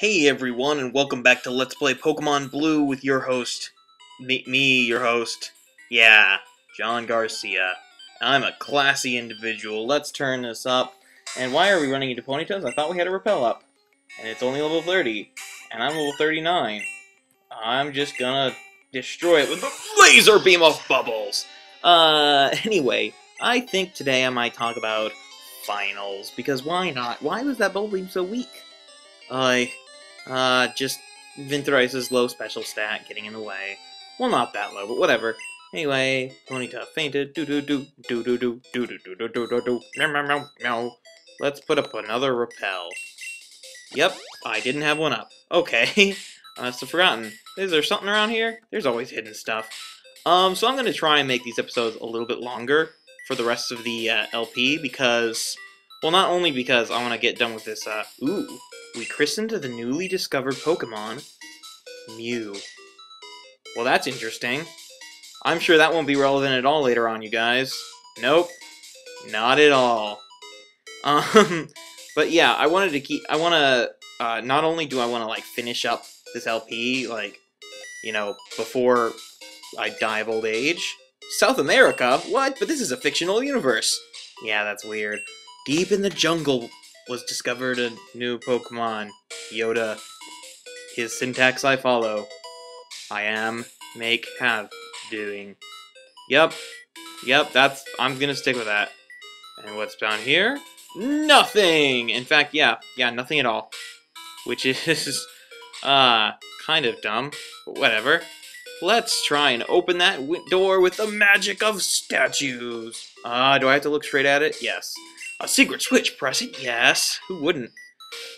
Hey everyone, and welcome back to Let's Play Pokemon Blue with your host, your host, John Garcia. I'm a classy individual. Let's turn this up. And why are we running into Ponytails? I thought we had a repel up. And it's only level 30. And I'm level 39. I'm just gonna destroy it with the laser beam of bubbles! Anyway, I think today I might talk about finals, because why not? Why was that bubble beam so weak? Just Vintherice's low special stat getting in the way. Well, not that low, but whatever. Anyway, Ponyta fainted. Do. Meow, meow, meow, meow. Let's put up another repel. Yep, I didn't have one up. Okay, I must have forgotten. Is there something around here? There's always hidden stuff. So I'm gonna try and make these episodes a little bit longer for the rest of the LP because, well, not only because I want to get done with this. We christened the newly discovered Pokemon Mew. Well, that's interesting. I'm sure that won't be relevant at all later on, you guys. Nope. Not at all. But yeah, not only do I want to, like, finish up this LP, like, you know, before I die of old age. South America? What? But this is a fictional universe. Yeah, that's weird. Deep in the jungle was discovered a new Pokemon. Yoda. His syntax I follow. I am, make, have, doing. Yep, I'm gonna stick with that. And what's down here? Nothing! In fact, yeah, nothing at all. Which is, kind of dumb, but whatever. Let's try and open that door with the magic of statues. Do I have to look straight at it? Yes. A secret switch, press it? Yes. Who wouldn't?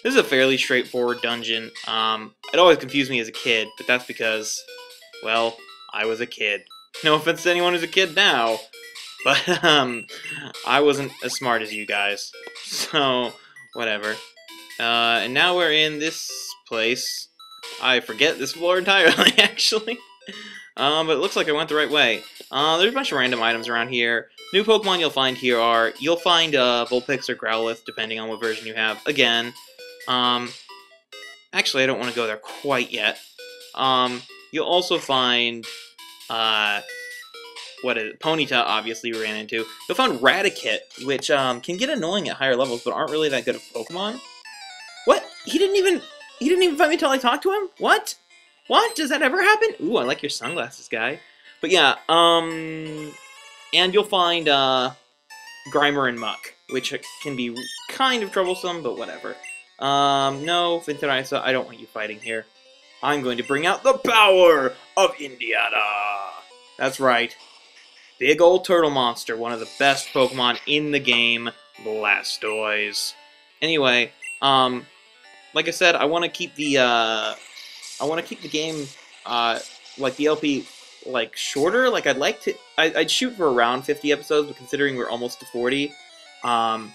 This is a fairly straightforward dungeon. It always confused me as a kid, but that's because, well, I was a kid. No offense to anyone who's a kid now, but, I wasn't as smart as you guys. So, whatever. And now we're in this place. I forget this floor entirely, actually. But it looks like I went the right way. There's a bunch of random items around here. New Pokemon you'll find here are, you'll find Vulpix or Growlithe, depending on what version you have. Again, actually I don't want to go there quite yet. You'll also find, Ponyta, obviously, we ran into. You'll find Raticate, which can get annoying at higher levels, but aren't really that good of Pokemon. What? He didn't even fight me until I talked to him? What? What? Does that ever happen? Ooh, I like your sunglasses, guy. But yeah, and you'll find, Grimer and Muck, which can be kind of troublesome, but whatever. No, Vintherice, I don't want you fighting here. I'm going to bring out the power of Indiana! That's right. Big old turtle monster, one of the best Pokemon in the game, Blastoise. Anyway, like I said, I want to keep the game, like the LP, like, shorter. Like, I'd shoot for around 50 episodes, but considering we're almost to 40, and,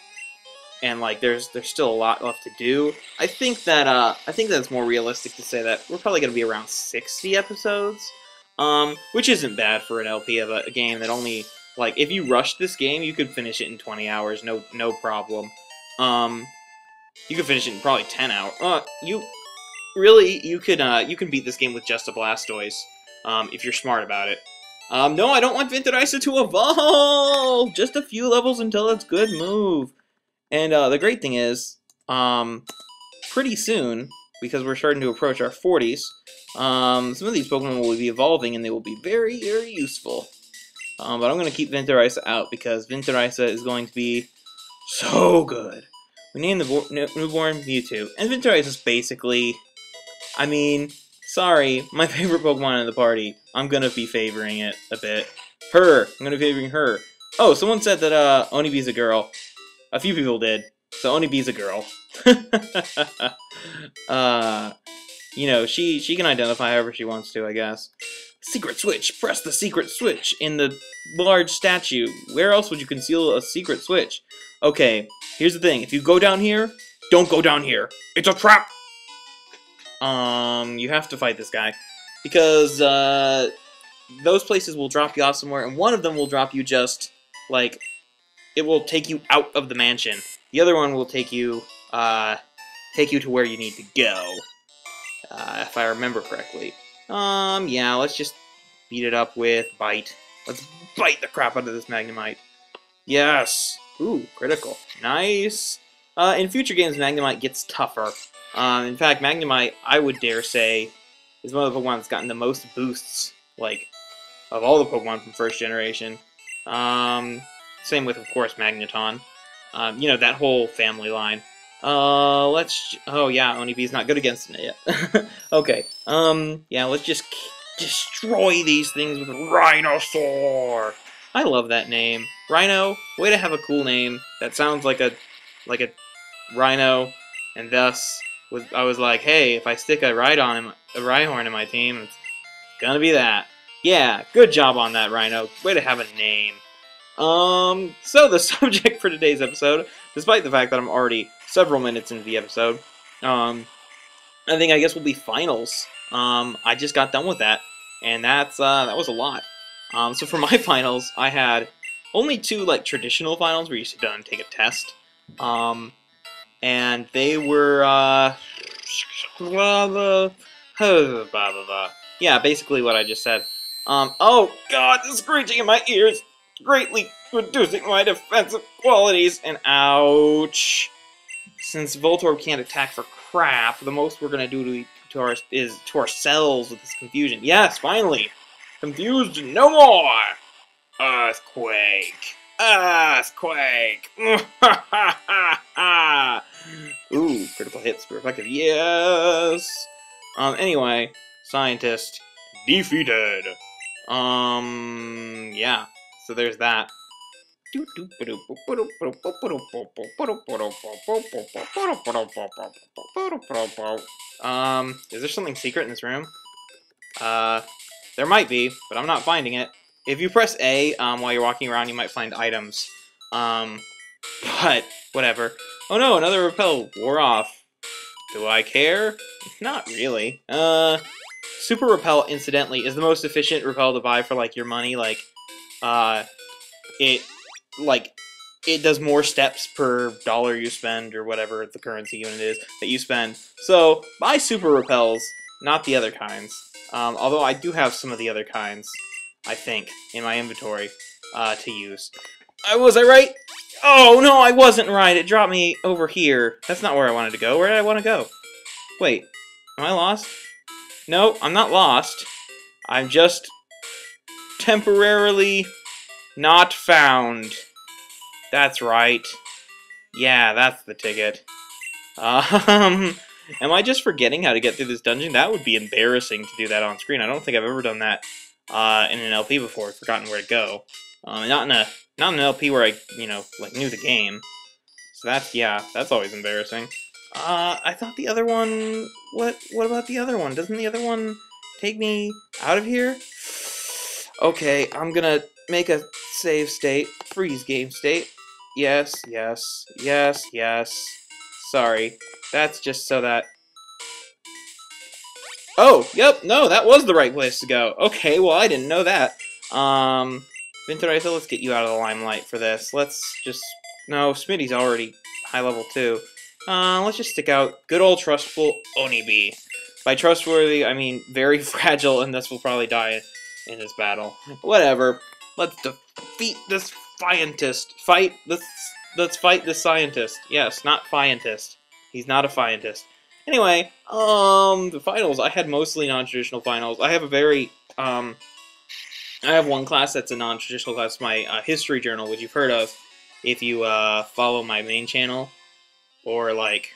like, there's still a lot left to do, I think that's more realistic to say that we're probably going to be around 60 episodes, which isn't bad for an LP of a game that only, like, if you rushed this game, you could finish it in 20 hours, no problem. You could finish it in probably 10 hours. You can beat this game with just a Blastoise, if you're smart about it. No, I don't want Vintherice to evolve! Just a few levels until it's good move. And, the great thing is, pretty soon, because we're starting to approach our 40s, some of these Pokemon will be evolving and they will be very, very useful. But I'm going to keep Vintherice out because Vintherice is going to be so good. We named the newborn Mewtwo, and Vintherice is basically, I mean, sorry, my favorite Pokemon in the party. I'm gonna be favoring it a bit. I'm gonna be favoring her. Oh, someone said that, Onibi's a girl. A few people did. So Onibi's a girl. You know, she can identify however she wants to, I guess. Secret switch! Press the secret switch in the large statue. Where else would you conceal a secret switch? Okay, here's the thing. If you go down here, don't go down here. It's a trap! You have to fight this guy. Because, those places will drop you off somewhere, and one of them will drop you just, like, it will take you out of the mansion. The other one will take you to where you need to go. if I remember correctly. Yeah, let's just beat it up with Bite. Let's bite the crap out of this Magnemite. Yes! Ooh, critical. Nice! In future games, Magnemite gets tougher. In fact, Magnemite, I would dare say, is one of the Pokemon that's gotten the most boosts, like, of all the Pokemon from first generation. Same with, of course, Magneton. You know, that whole family line. Oh yeah, Onibi's not good against it yet. Okay, yeah, let's just destroy these things with Rhinosaur! I love that name. Rhino, way to have a cool name. That sounds like a rhino, and thus, I was like, hey, if I stick a Rhyhorn in my team, it's gonna be that. Yeah, good job on that, Rhino. Way to have a name. So the subject for today's episode, despite the fact that I'm already several minutes into the episode, I guess will be finals. I just got done with that, and that was a lot. So for my finals, I had only two, like, traditional finals where you sit down and take a test. And they were, yeah, basically what I just said. Oh god, this is screeching in my ears, greatly reducing my defensive qualities, and ouch. Since Voltorb can't attack for crap, the most we're gonna do to ourselves with this confusion. Yes, finally! Confused no more! Earthquake! Earthquake! Ooh, critical hits were effective. Yes! Anyway, Scientist defeated. Yeah. So there's that. Is there something secret in this room? There might be, but I'm not finding it. If you press A, while you're walking around, you might find items. But, whatever. Oh no, another repel wore off. Do I care? Not really. Super Repel, incidentally, is the most efficient repel to buy for, like, your money. Like, it does more steps per dollar you spend, or whatever the currency unit is that you spend. So, buy Super Repels, not the other kinds. Although I do have some of the other kinds, I think, in my inventory, to use. Was I right? Oh, no, I wasn't right. It dropped me over here. That's not where I wanted to go. Where did I want to go? Wait, am I lost? No, I'm not lost. I'm just temporarily not found. That's right. Yeah, that's the ticket. Am I just forgetting how to get through this dungeon? That would be embarrassing to do that on screen. I don't think I've ever done that in an LP before. I've forgotten where to go. Not in an LP where I, like, knew the game. So that's always embarrassing. I thought the other one... What about the other one? Doesn't the other one take me out of here? Okay, I'm gonna make a save state. Freeze game state. Yes, yes, yes, yes. Sorry. That's just so that... Oh, yep, no, that was the right place to go. Okay, well, I didn't know that. Vintoriza, let's get you out of the limelight for this. Let's just... No, Smitty's already high level too. Let's just stick out good old trustful Onibi. By trustworthy, I mean very fragile, and this will probably die in this battle. Whatever. Let's defeat this scientist. Let's fight this scientist. Yes, not scientist. He's not a scientist. Anyway, the finals. I had mostly non-traditional finals. I have a very, I have one class that's a non-traditional class, my history journal, which you've heard of if you follow my main channel, or like,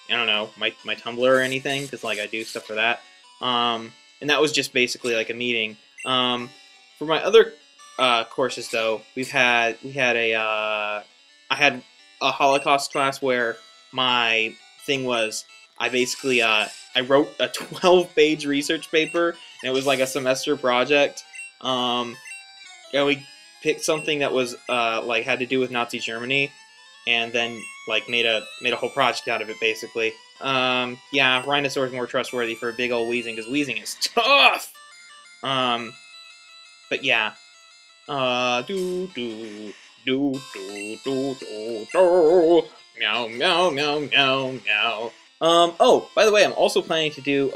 I don't know, my Tumblr or anything, because like I do stuff for that. And that was just basically like a meeting. For my other courses though, I had a Holocaust class where my thing was I basically I wrote a 12-page research paper, and it was like a semester project. And we picked something that was like had to do with Nazi Germany, and then like made a whole project out of it basically. Yeah, Rhinosaur is more trustworthy for a big old Weezing because Weezing is tough. But yeah. Do do do do do do do. Meow meow meow meow meow. Oh, by the way, I'm also planning to do,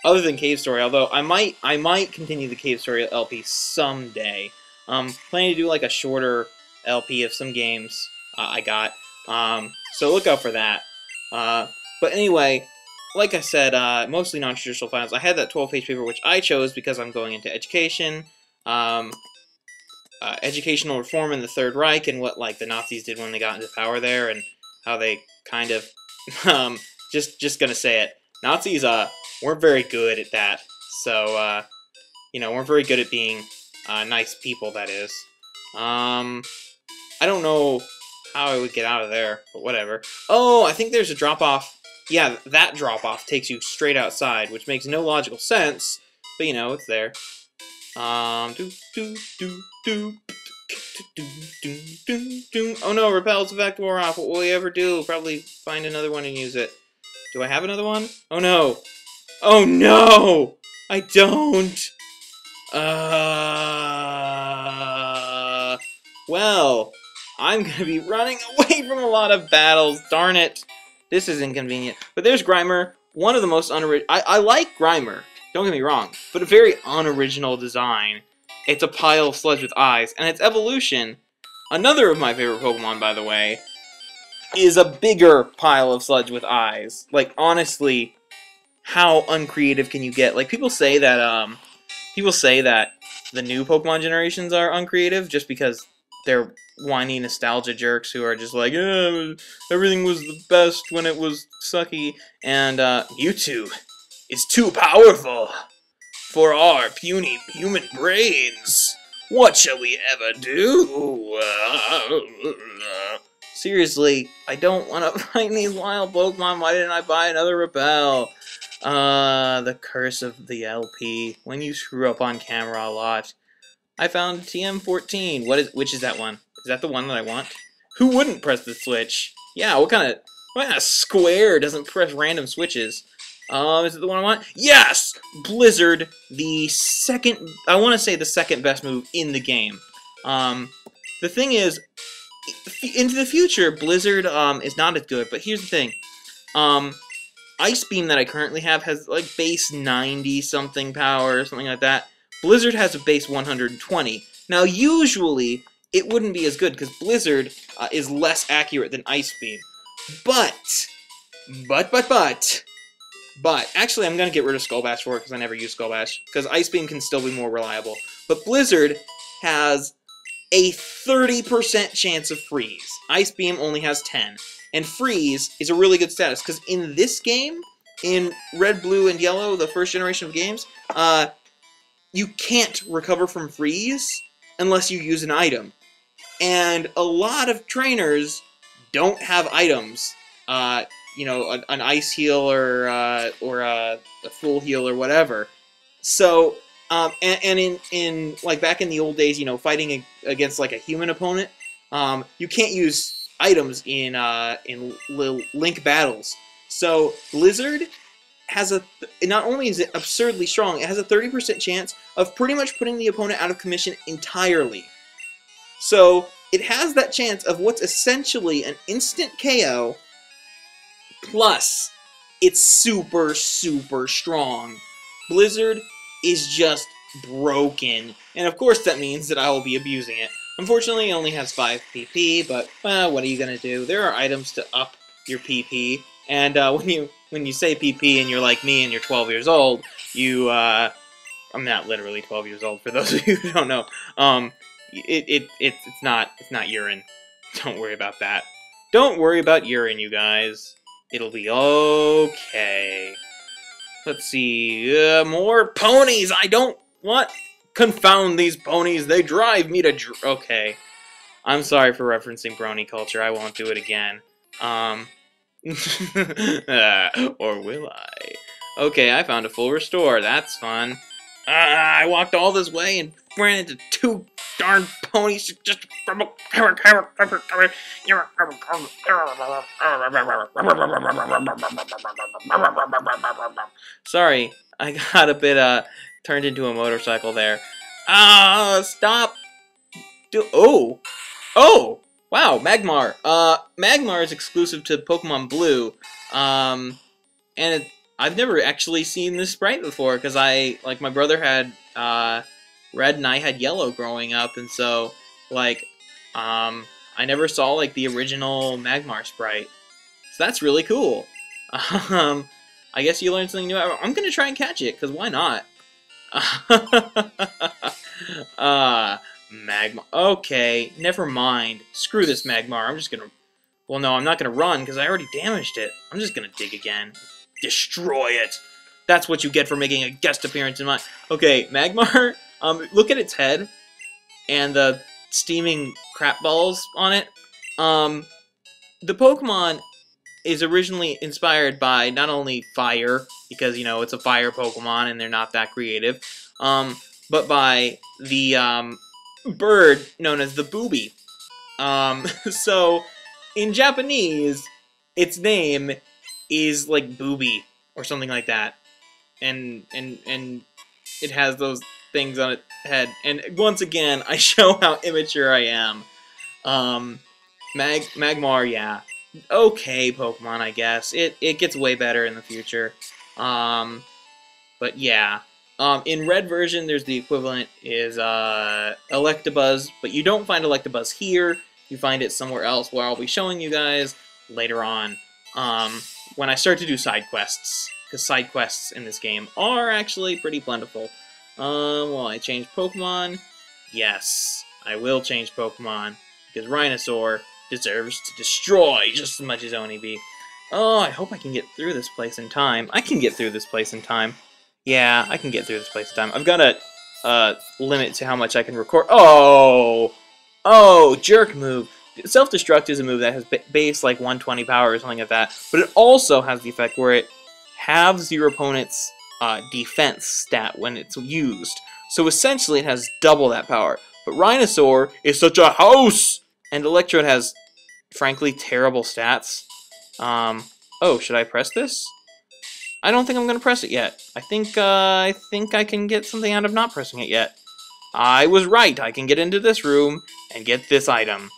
other than Cave Story, although I might continue the Cave Story LP someday. Planning to do like a shorter LP of some games I got. So look out for that. But anyway, like I said, mostly non-traditional finals. I had that 12-page paper, which I chose because I'm going into education. Educational reform in the Third Reich and what like the Nazis did when they got into power there, and how they kind of just gonna say it. Nazis weren't very good at that. So you know, weren't very good at being nice people. That is. I don't know how I would get out of there, but whatever. Oh, I think there's a drop off. Yeah, that drop off takes you straight outside, which makes no logical sense. But you know, it's there. Oh no, repels effect wore off. What will we ever do? Probably find another one and use it. Do I have another one? Oh no! Oh no! I don't! Well, I'm gonna be running away from a lot of battles. Darn it! This is inconvenient. But there's Grimer, one of the most unoriginal. I like Grimer. Don't get me wrong, but a very unoriginal design. It's a pile of sludge with eyes, and its evolution, another of my favorite Pokemon, by the way, is a bigger pile of sludge with eyes. Like, honestly, how uncreative can you get? Like, people say that the new Pokemon generations are uncreative just because they're whiny nostalgia jerks who are just like, everything was the best when it was sucky, and Mewtwo is too powerful for our puny human brains. What shall we ever do? Seriously, I don't want to fight these wild Pokemon. Why didn't I buy another Repel? The curse of the LP. When you screw up on camera a lot. I found TM14. Which is that one? Is that the one that I want? Who wouldn't press the switch? Yeah, what kind of square doesn't press random switches? Is it the one I want? Yes! Blizzard, the second, I want to say the second best move in the game. The thing is, into the future, Blizzard, is not as good, but here's the thing. Ice Beam that I currently have has, like, base 90-something power or something like that. Blizzard has a base 120. Now, usually, it wouldn't be as good, because Blizzard is less accurate than Ice Beam. But, actually, I'm going to get rid of Skull Bash for it, because I never use Skull Bash, because Ice Beam can still be more reliable. But Blizzard has a 30% chance of freeze. Ice Beam only has 10. And freeze is a really good status, because in this game, in Red, Blue, and Yellow, the first generation of games, you can't recover from freeze unless you use an item. And a lot of trainers don't have items. You know, an ice heal or a full heal or whatever. So, and in like back in the old days, you know, fighting against like a human opponent, you can't use items in Link battles. So Blizzard has not only is it absurdly strong, it has a 30% chance of pretty much putting the opponent out of commission entirely. So it has that chance of what's essentially an instant KO. Plus, it's super, super strong. Blizzard is just broken. And of course that means that I will be abusing it. Unfortunately, it only has 5 PP, but, well, what are you gonna do? There are items to up your PP, and when you say PP and you're like me and you're 12 years old, I'm not literally 12 years old, for those of you who don't know. It's not urine. Don't worry about that. Don't worry about urine, you guys. It'll be okay. Let's see, more ponies! I don't want... Confound these ponies, they drive me to okay. I'm sorry for referencing brony culture, I won't do it again. Or will I? Okay, I found a full restore, that's fun. I walked all this way and ran into 2 darn ponies just... Sorry, I got a bit, turned into a motorcycle there. Stop! Oh! Wow, Wow, Magmar. Magmar is exclusive to Pokemon Blue. And I've never actually seen this sprite before, because my brother had, red and I had yellow growing up, and so, I never saw, the original Magmar sprite. So that's really cool. I guess you learned something new. I'm gonna try and catch it, because why not? Magmar. Okay, never mind. Screw this Magmar. I'm just gonna... Well, no, I'm not gonna run, because I already damaged it. I'm just gonna dig again. Destroy it! That's what you get for making a guest appearance in my... Okay, Magmar, look at its head, and the steaming crap balls on it. The Pokemon is originally inspired by not only fire, because, it's a fire Pokemon and they're not that creative, but by the, bird known as the booby. So, in Japanese, its name is, booby, or something like that. And it has those things on its head. And once again, I show how immature I am. Magmar, yeah. Okay, Pokemon, I guess. It gets way better in the future. But yeah. In red version, there's the equivalent is Electabuzz, but you don't find Electabuzz here. You find it somewhere else, where I'll be showing you guys later on. When I start to do side quests, because side quests in this game are actually pretty plentiful. Will I change Pokemon? Yes, I will change Pokemon, because Rhinosaur deserves to destroy just as much as Onibee. Oh, I hope I can get through this place in time. I can get through this place in time. Yeah, I can get through this place in time. I've got a limit to how much I can record. Oh! Oh, jerk move. Self-destruct is a move that has base 120 power or something like that, but it also has the effect where it halves your opponent's defense stat when it's used. So essentially it has double that power. But Rhinosaur is such a house! And Electrode has, frankly, terrible stats. Oh, should I press this? I don't think I'm going to press it yet. I think I can get something out of not pressing it yet. I was right. I can get into this room and get this item.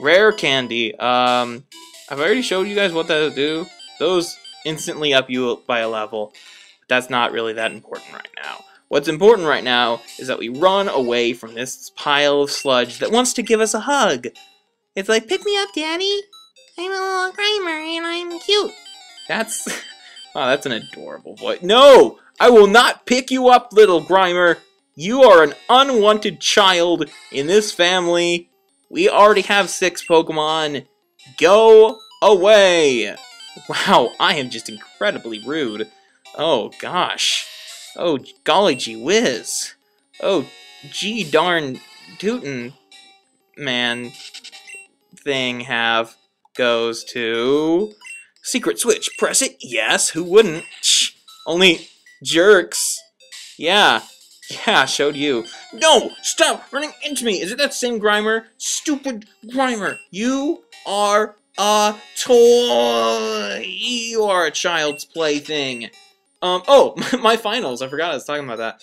Rare candy. I've already showed you guys what those do. Those instantly up you by a level. But that's not really that important right now. What's important right now is that we run away from this pile of sludge that wants to give us a hug. It's like, pick me up, Daddy. I'm a little Grimer and I'm cute. That's... Oh, that's an adorable voice. No! I will not pick you up, little Grimer. You are an unwanted child in this family. We already have 6 Pokemon. Go away! Wow, I am just incredibly rude. Oh, gosh. Oh, golly gee whiz. Oh, gee darn tootin' man thing have goes to... Secret switch. Press it. Yes, who wouldn't? Shh. Only jerks. Yeah. Yeah, showed you. No! Stop running into me! Is it that same Grimer? Stupid Grimer! You are a toy! You are a child's plaything. Oh, my finals. I forgot I was talking about that.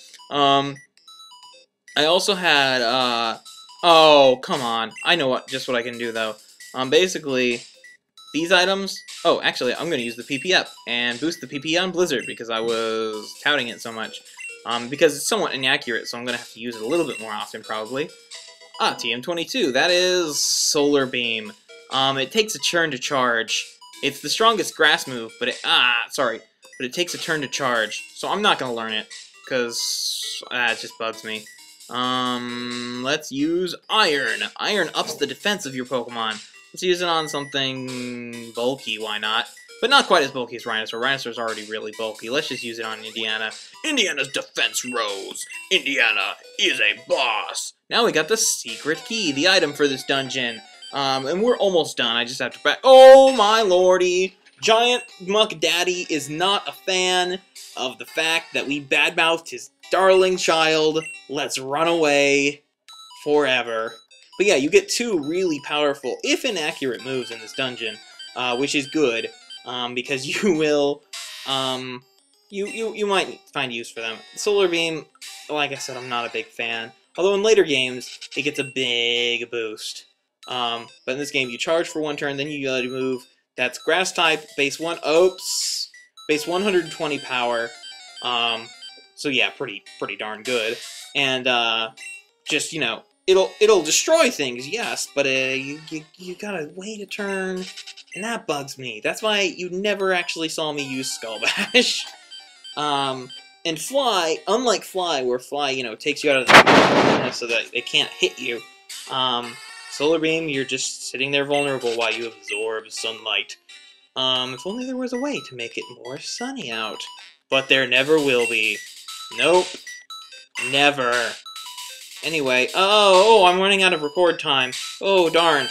I also had, oh, come on. I know just what I can do, though. Basically, these items... Oh, actually, I'm going to use the PP up and boost the PP on Blizzard because I was touting it so much. Because it's somewhat inaccurate, so I'm going to have to use it a little bit more often, probably. Ah, TM22. That is Solar Beam. It takes a turn to charge. It's the strongest grass move, but it... sorry. But it takes a turn to charge, so I'm not going to learn it, because it just bugs me. Let's use Iron. Iron ups the defense of your Pokemon. Let's use it on something bulky, why not? But not quite as bulky as Rhinosaur. Rhinosaur's already really bulky. Let's just use it on Indiana. Indiana's defense rose. Indiana is a boss. Now we got the secret key, the item for this dungeon. And we're almost done. I just have to back. Oh my lordy. Giant Muck Daddy is not a fan of the fact that we badmouthed his darling child. Let's run away forever. But yeah, you get 2 really powerful, if inaccurate, moves in this dungeon, which is good, because you will, you might find use for them. Solar Beam, like I said, I'm not a big fan. Although in later games, it gets a big boost. But in this game, you charge for 1 turn, then you gotta move. That's grass type, base 1. Oops! Base 120 power. So yeah, pretty darn good. And just, you know, it'll destroy things, yes, but you gotta wait a turn, and that bugs me. That's why you never actually saw me use Skull Bash. And Fly, unlike Fly, where Fly, you know, takes you out of the so that it can't hit you. Solar Beam, you're just sitting there vulnerable while you absorb sunlight. If only there was a way to make it more sunny out. But there never will be. Nope. Never. Anyway, oh, I'm running out of record time. Oh, darn.